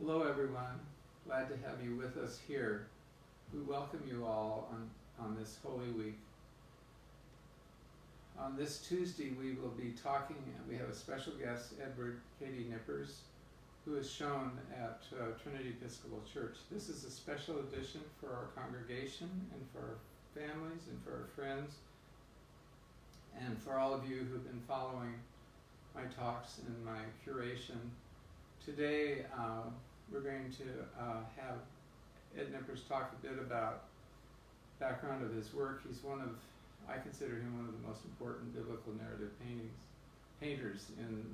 Hello everyone, glad to have you with us here. We welcome you all on this Holy Week. On this Tuesday we will be talking, and we have a special guest, Edward Cade Knippers, who is shown at Trinity Episcopal Church. This is a special edition for our congregation and for our families and for our friends, and for all of you who've been following my talks and my curation. Today we're going to have Ed Knippers talk a bit about background of his work. He's I consider him one of the most important biblical narrative painters in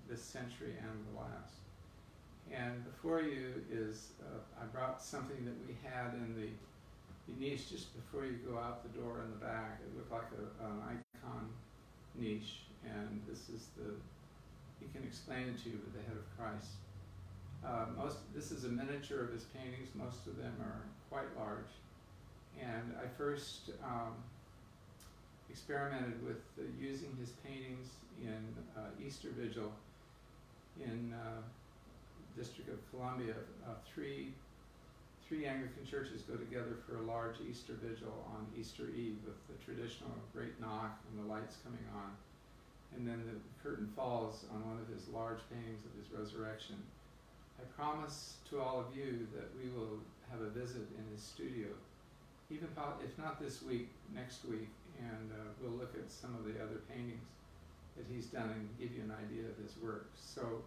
this century and the last. And before you is, I brought something that we had in the niche just before you go out the door in the back. It looked like an icon niche, and this is he can explain it to you with the head of Christ. This is a miniature of his paintings. Most of them are quite large. And I first experimented with using his paintings in Easter Vigil in District of Columbia. Three Anglican churches go together for a large Easter Vigil on Easter Eve with the traditional great knock and the lights coming on. And then the curtain falls on one of his large paintings of his resurrection. I promise to all of you that we will have a visit in his studio, even if not this week, next week, and we'll look at some of the other paintings that he's done and give you an idea of his work. So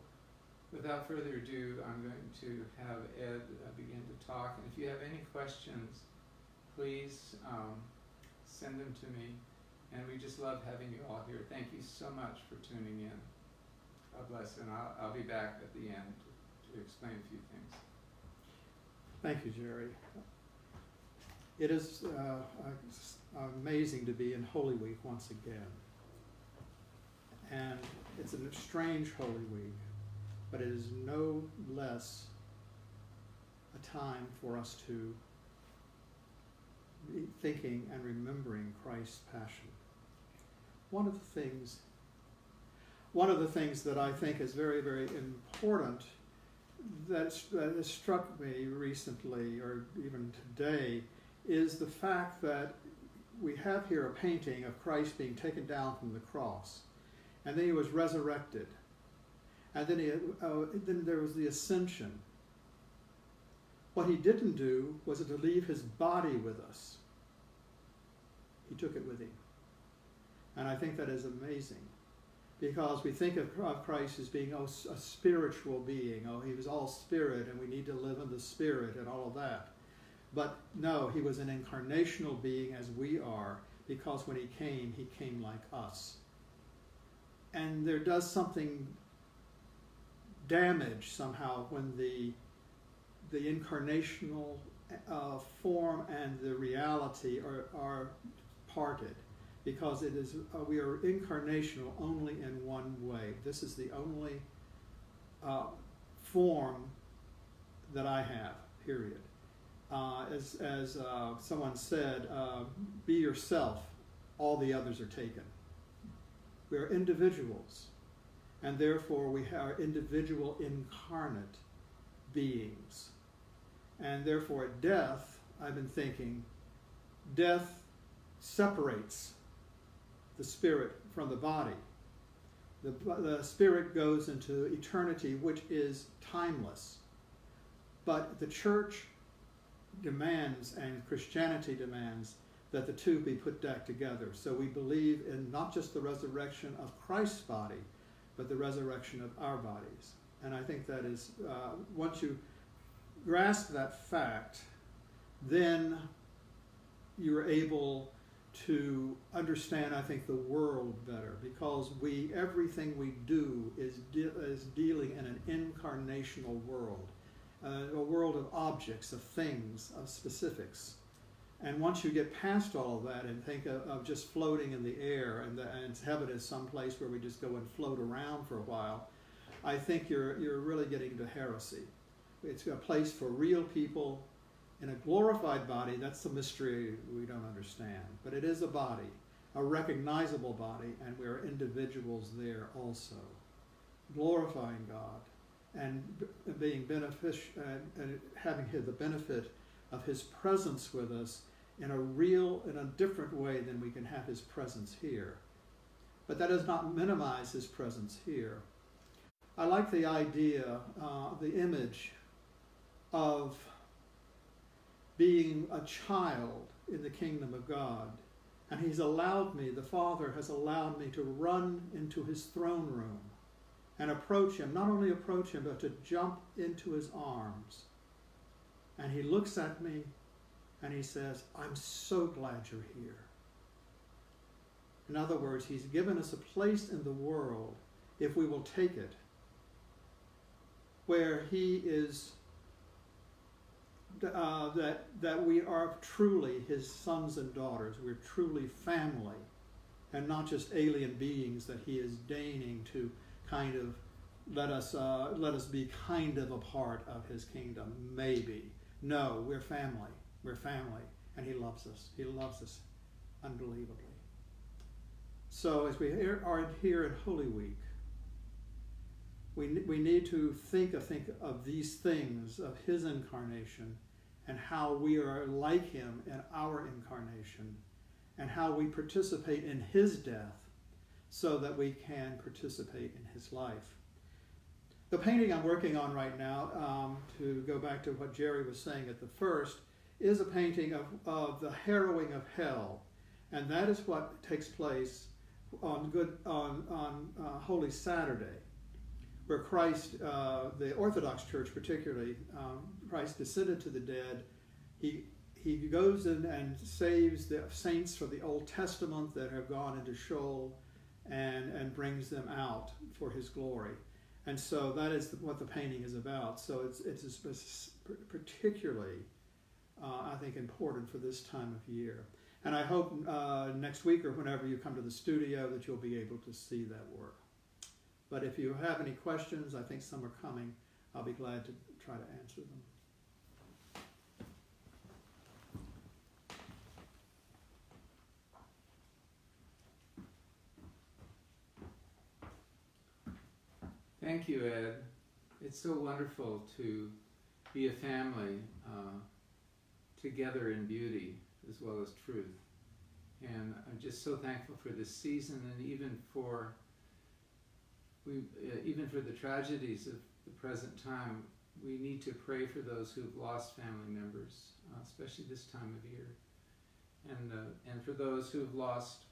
without further ado, I'm going to have Ed begin to talk. And if you have any questions, please send them to me. And we just love having you all here. Thank you so much for tuning in. God bless, and I'll be back at the end to explain a few things. Thank you, Jerry. It is amazing to be in Holy Week once again. And it's a strange Holy Week, but it is no less a time for us to be thinking and remembering Christ's passion. One of the things that I think is very, very important that has struck me recently, or even today, is the fact that we have here a painting of Christ being taken down from the cross, and then he was resurrected, and then there was the ascension. What he didn't do was to leave his body with us. He took it with him. And I think that is amazing, because we think of Christ as being a spiritual being. He was all spirit, and we need to live in the spirit and all of that. But no, he was an incarnational being as we are, because when he came like us. And there does something damage somehow when the incarnational form and the reality are parted, because it is we are incarnational only in one way. This is the only form that I have, period. As someone said, be yourself, all the others are taken. We are individuals, and therefore we are individual incarnate beings. And therefore at death, I've been thinking, death separates the spirit from the body. The spirit goes into eternity, which is timeless. But the church demands, and Christianity demands, that the two be put back together. So we believe in not just the resurrection of Christ's body, but the resurrection of our bodies. And I think that is, once you grasp that fact, then you're able to understand, I think, the world better, because everything we do is dealing in an incarnational world, a world of objects, of things, of specifics. And once you get past all of that and think of just floating in the air, and heaven is some place where we just go and float around for a while, I think you're really getting into heresy. It's a place for real people in a glorified body. That's the mystery we don't understand. But it is a body, a recognizable body, and we are individuals there also, glorifying God and being and having the benefit of His presence with us in a different way than we can have His presence here. But that does not minimize His presence here. I like the idea, the image of being a child in the kingdom of God. And He's allowed me, the Father has allowed me to run into His throne room and approach Him, not only approach Him, but to jump into His arms. And He looks at me and He says, I'm so glad you're here. In other words, He's given us a place in the world, if we will take it, where He is, that we are truly His sons and daughters. We're truly family, and not just alien beings that He is deigning to kind of let us be kind of a part of His kingdom. Maybe. No, we're family. We're family, and He loves us. He loves us unbelievably. So as we are here in Holy Week, we need to think of these things, of His incarnation, and how we are like Him in our incarnation, and how we participate in His death so that we can participate in His life. The painting I'm working on right now, to go back to what Jerry was saying at the first, is a painting of the harrowing of hell, and that is what takes place on Holy Saturday, where Christ, the Orthodox Church particularly, Christ descended to the dead. He goes in and saves the saints from the Old Testament that have gone into Sheol, and brings them out for His glory. And so that is what the painting is about. So it's particularly, I think, important for this time of year. And I hope next week or whenever you come to the studio that you'll be able to see that work. But if you have any questions, I think some are coming, I'll be glad to try to answer them. Thank you, Ed. It's so wonderful to be a family together in beauty as well as truth. And I'm just so thankful for this season, and even for the tragedies of the present time. We need to pray for those who've lost family members, especially this time of year, and for those who've lost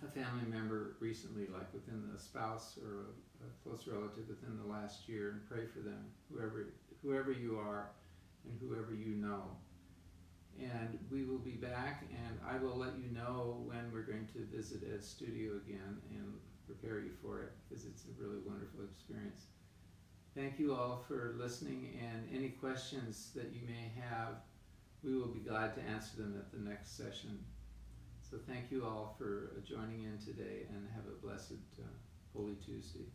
a family member recently, like within the spouse or a close relative within the last year, and pray for them, whoever you are and whoever you know. And we will be back, and I will let you know when we're going to visit Ed's studio again and prepare you for it, because it's a really wonderful experience. Thank you all for listening, and any questions that you may have, we will be glad to answer them at the next session. So thank you all for joining in today, and have a blessed Holy Tuesday.